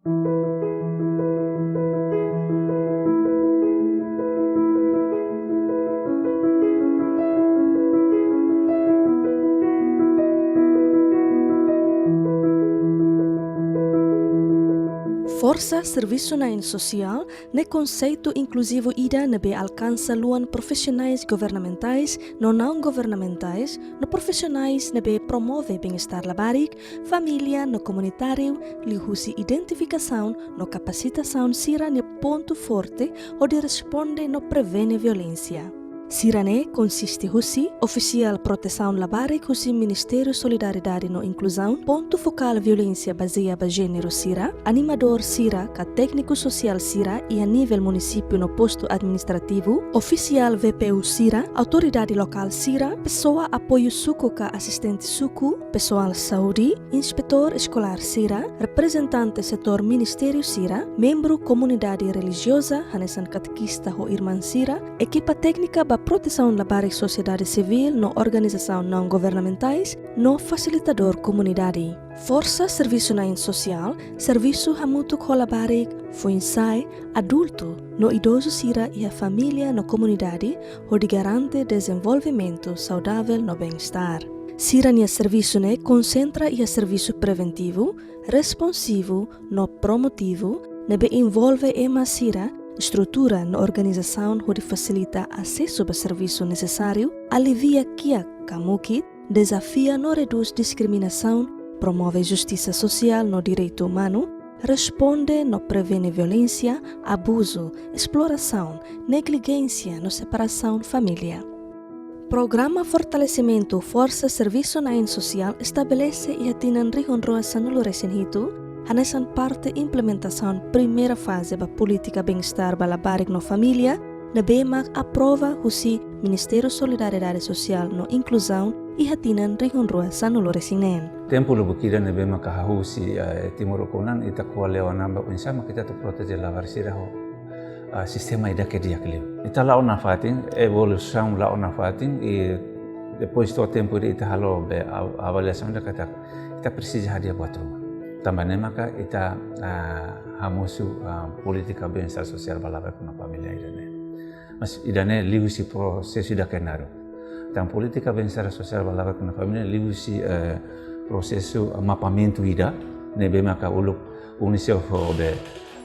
Força Serviço Social é conceito inclusivo ida nebe alcança luan profissionais governamentais, não governamentais, no profissionais nebe promove bem-estar labarik, família no comunitário, lihusi identificação no capacitação sira ne ponto forte onde responde no prevene violência. Sirane consiste husi, oficial proteção labarik husi Ministério Solidariedade no Inclusão, ponto focal violência baseada gênero sira, animador sira, ka técnico social sira e a nível município no posto administrativo, oficial VPU sira, autoridade local sira, pessoa apoio suco ka assistente suco, pessoal saúde, inspetor escolar sira, representante setor Ministério sira, membro comunidade religiosa, hanesan catequista ho irmã sira, equipa técnica ba proteção labarik sociedade civil no organização não governamentais, no facilitador comunidade. Força Serviço Social, serviço hamutu kolabarik, fuinsai, adulto, no idoso sira e a família no comunidade, onde garante desenvolvimento saudável no bem-estar. Sira nia serviço ne concentra e a serviço preventivo, responsivo, no promotivo, nebe envolve ema sira, estrutura na organização onde facilita acesso ao serviço necessário, alivia kia kamukit, desafia no reduz discriminação, promove justiça social no direito humano, responde no prevene violência, abuso, exploração, negligência no separação família. Programa Fortalecimento Força Serviço Social estabelece e atinan rihonroasan no resinhito, hanesan parte implementação primeira fase da política bem-estar balabarik no família, na BEMAC aprova husi Ministério Solidariedade Social no Inclusão e hatinan rihonrua sanolo resinen. Tempo lubukira na BEMAC husi timur konan ita kualeo namba pensama kita tu protege lavar siraho sistema ida que dia clio. Ita la ona fatin evolução la ona fatin e depois do tempo ita halo be avaliação da kata ita precisa hadia buat também maka ita hamusu politika bem-estar social balaba kuna família idane. Mas idane liusi processo da kenaro. Então politika bem-estar social balaba kuna família liusi processo mapeamento ida nebe maka uluk UNICEF be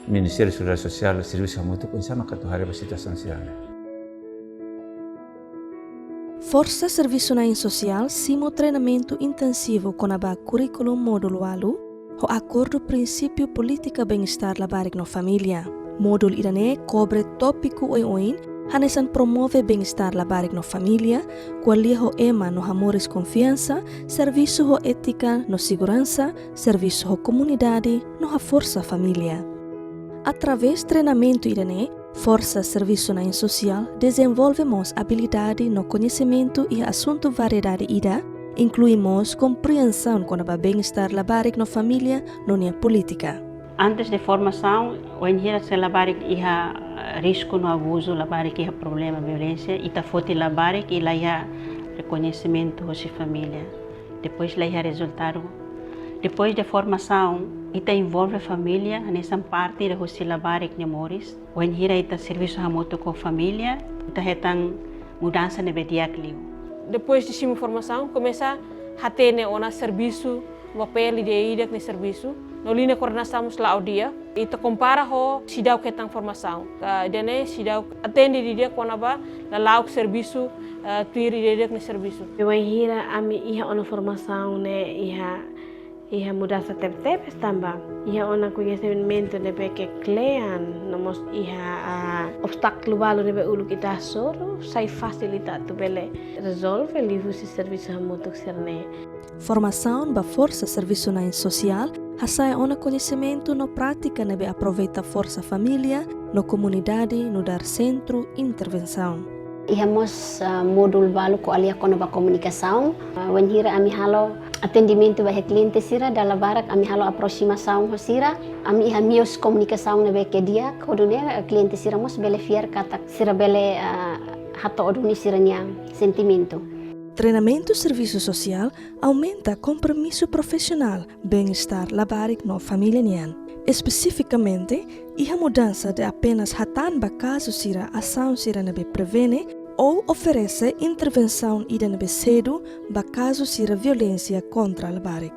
Ministério Social Serviço Mútuo pensama ka tuhare ba situação sirane. Força Serviço Social simo treinamento intensivo com a currículo módulo alu o acordo princípio política bem-estar labarik no família. Módulo irane cobre tópico oin hanesan promove bem-estar labarik no família, quali ho ema no amores confiança, serviço ho ética no segurança, serviço ho comunidade no ha força família. Através treinamento irane, Força Serviço Social desenvolvemos habilidade no conhecimento e assunto variedade ida, incluímos compreensão com o bem-estar labarik no família no nia política. Antes de formação, o engenheiro se labarik iha risco no abuso, labarik iha problema, violência, ita foti labarik ila iha reconhecimento da família. Depois lá iha resultado. Depois de formação, ita envolve a família nessa parte da hosi labarik ni Moris. O engenheiro ita serviço hamutu com família, ita hetang mudança ne bediakliu. Depois de sua formação, começa a ter um serviço, um papel de idak no serviço. Nós linha coordenamos lá ao dia e te compara com cidade que tem formação. Dene cidade atende de dia quando vai lá o serviço, tuir de dia no serviço. Eu ainda a minha uma formação né ia mudança tempo também. Ia uma conhecimento de que klean, nós ia obstáculo balu de ulu kita soro, sai facilita tu bele resolve livro se serviço hamutuk serne. Formação ba Força Serviço Social hasai ona conhecimento no prática nebe aproveita força família no comunidade no dar centro intervenção. Ihamos modul balu ko alia kono ba komunikação. Wenhira ami halo atendimento ba cliente sira dala barak ami halo aproximação sira ami hamios komunikação na ke dia kodune cliente sira mos bele fiar kata sira bele hato oduni siranya sentimento. Treinamento Serviço Social aumenta compromisso profissional, bem-estar labarik no família nian. Especificamente, a mudança de apenas hatan bakaso sira ação sira nebe prevene ou oferece intervenção ida nebe cedo bakaso sira violência contra a labarik.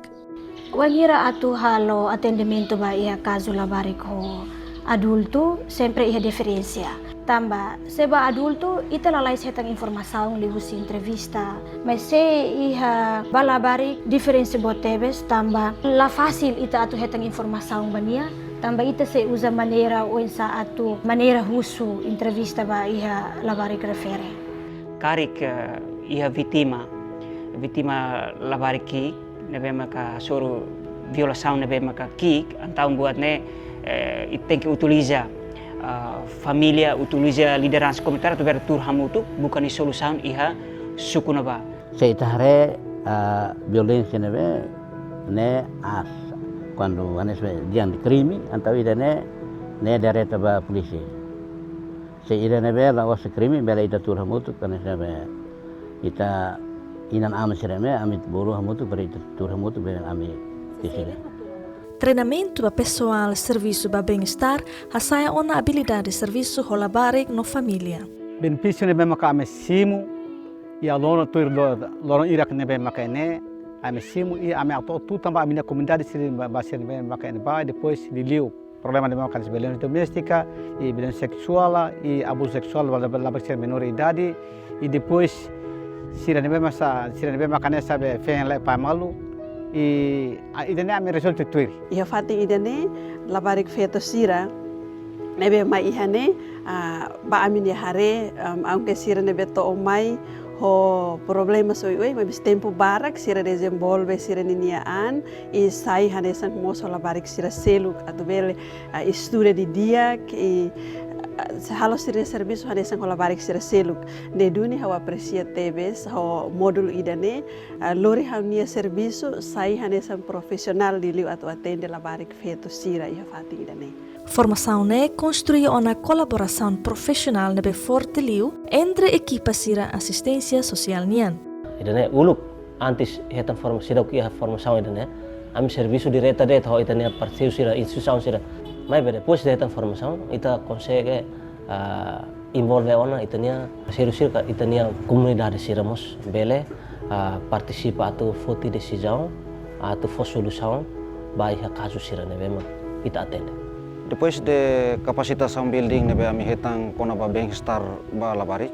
Wangira atu halo atendimento ba iha caso labarik ho adulto sempre iha diferensia. Tamba, seba adulto ita lalai setang informação lihu si entrevista, mas se iha balabarik diferensi botebes tamba la fácil ita atu hetang informação bania, tamba ita se usa maneira ou sa atu maneira husu entrevista ba iha labarik refere. Karik iha vítima labarik ki nebe maka soro violação nebe maka ki antau buat ne tem que utilizar família, utiliza liderança comunitária tu bertur hamutu bukan solução iha suku naba. Seitahare violência nebe ne as quando anes diang de crime antau ida ne direta ba polisi. Se ida nebe la os crime bela ida tur hamutu kan nebe ita inan am sereme amit buru hamutu beri tur hamutu bela ami tisile. Treinamento para pessoal serviço para bem-estar hasaia ona habilidade de serviço holabarik no família. Benefício nebe maka ame simu e alona tur lorong irak nebe maka ne ame simu e ame auto tu tamba amina comunidade siri basir nebe maka ne ba depois liliu problema nebe maka violência doméstica e violência sexual e abuso sexual pada basir menor idade e depois sira nebe maka ne sabe fen le pa malu e idane ame resulta tuir. Iha fati idane labarik feto sira nebe mai ihane ba amin ya hare aunque sira nebe to omai ho problema soioi mas tempo barak sira desenvolve sira niniaan e sai hanesan moso labarik sira seluk atau bele estuda di dia e halo sira serviço hanesan ho labarik sira seluk de duni hawa aprecia tebes ho modul idane lori haunia serviço sai hanesan profissional di liu atau atende labarik feto sira iha fati idane. Formação é construir uma colaboração profissional nebe forte liu entre equipas sira assistência social nian. Idane uluk antes hetan formação que a formação idane ami serviço direta det ho idane partiu sira instituição sira. Mas depois hetan formação ita consegue envolver ona itania serius itania comunidade siramos bele participa atu foti decisão atu fo solução bai caso sira nebe ita atende. Depois de capacitação building nebe ami hetang kona ba bem-estar ba labari.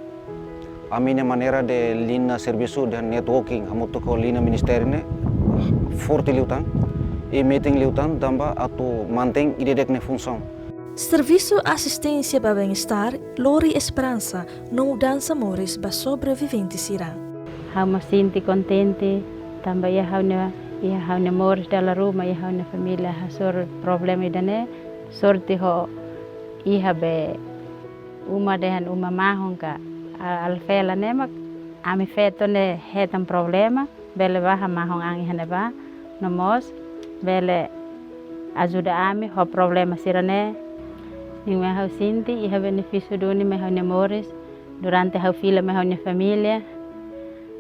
Ami ne maneira de linha serviço de networking hamutu ko linha ministério ne forte liutang e meeting liutang damba atu mantém idedek ne função. Serviço assistência para bem-estar lori esperança no mudança mores ba sobrevivente sira. Hau me sinti contente também hau ne mores dalla rumah hau ne família hasor problema idane sorti ho iha be uma dehan uma mahon ka alfela nemak ami feto ne hetan problema bele baha mahon ang ihane ba nomos bele ajuda ami ho problema sirane ning me hau sinti iha beneficio doni me hau ne mores durante hau fila me hau ne família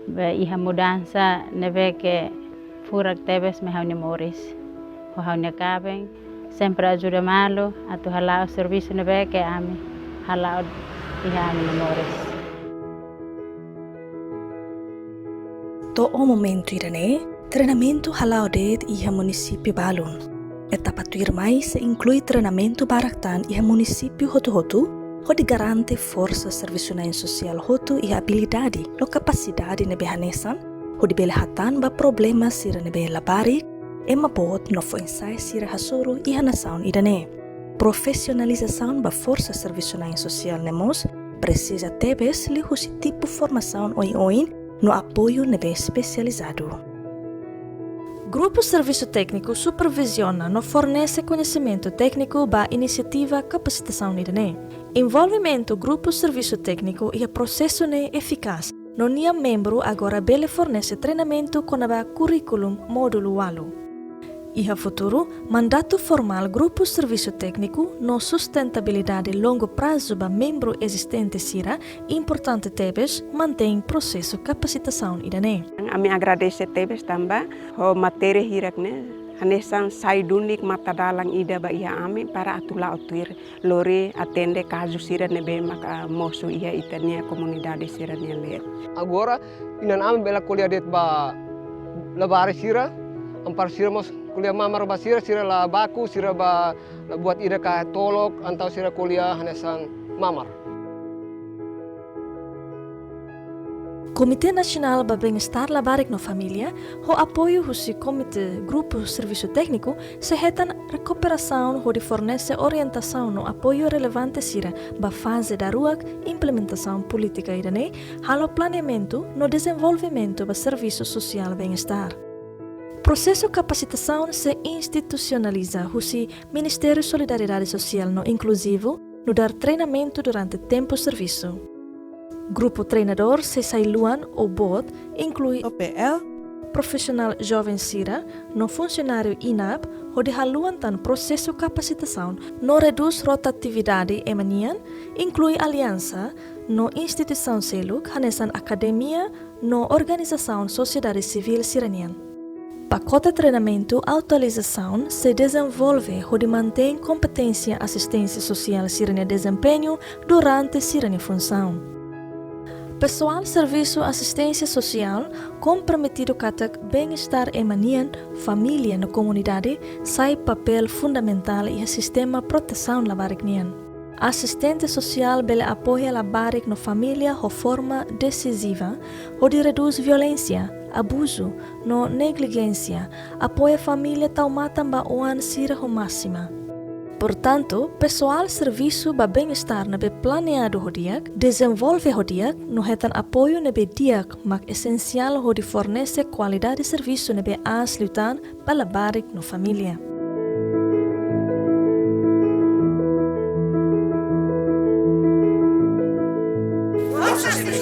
be iha mudança neve que furak tebes me hau ne mores ho hau ne kabeng sempre ajuda malo atau halau serviço nebe que ami halau iha ami memores. To o momento irane treinamento halau det iha município Balun. Etapa tuir mais se inclui treinamento baraktan iha município Hotu hodi garante força serviço social hotu iha habilidade lo capacidade nebe hanesan hodi bele hatan ba problema sira nebe labari Emma bot no foi ensai sira hasoro e nação idane. Profissionalização ba força serviço social nemos precisa tebes li husi tipo formação oin no apoio nebe especializado. Grupo Serviço Técnico supervisiona no fornece conhecimento técnico ba iniciativa capacitação idane. Envolvimento Grupo Serviço Técnico e processo ne eficaz. No nia membro agora bele fornece treinamento com a curriculum módulo walu. Iha futuro, mandato formal Grupo Serviço Técnico no sustentabilidade longo prazo ba membro existente sira, importante tebes, mantém processo capacitação idane. Ami agradece tebes também, ho matéria hirak ne, Hanesan sai dunik mata dalang ida ba ia ami para atula otuir lore atende kasus sira nebe maka mosu ia itania komunidade sira ler. Agora inan ami bela kuliah det ba labari sira ampar sira mos kuliah mamar ba sira la baku sira ba buat ida ka tolok antau sira kuliah hanesan mamar. Comitê Nacional para Bem-Estar Labarik no Família, o apoio do Comitê Grupo Serviço Técnico, se retan recuperação onde fornece orientação no apoio relevante sira ba fase da ruak implementação política irane, halo planeamento no desenvolvimento do serviço social bem-estar. Processo capacitação se institucionaliza o Ministério Solidariedade Social no inclusivo, no dar treinamento durante tempo serviço. Grupo treinador se sailuan ou BOT inclui OPL, profissional jovem Sira, no funcionário INAP, onde haluan tan processo capacitação no reduz rotatividade emanian, inclui aliança no instituição Seluk, hanesan academia no organização sociedade civil siranian. Pacote treinamento atualização se desenvolve onde mantém competência assistência social sirania desempenho durante sirania função. Pessoal Serviço Assistência Social comprometido com o bem-estar emanian, família na comunidade, sai papel fundamental e o sistema proteção labarik nian. Assistente social bele apoia labarik no família de forma decisiva, onde reduz violência, abuso, no negligência, apoia família taumata bauan sira ho máxima. Portanto, pessoal serviço para bem-estar nebe planeado hodiak, desenvolve hodiak, no retan apoio nebe diak, mak essencial hodi fornece qualidade de serviço nebe as lutan para labarik no família. Força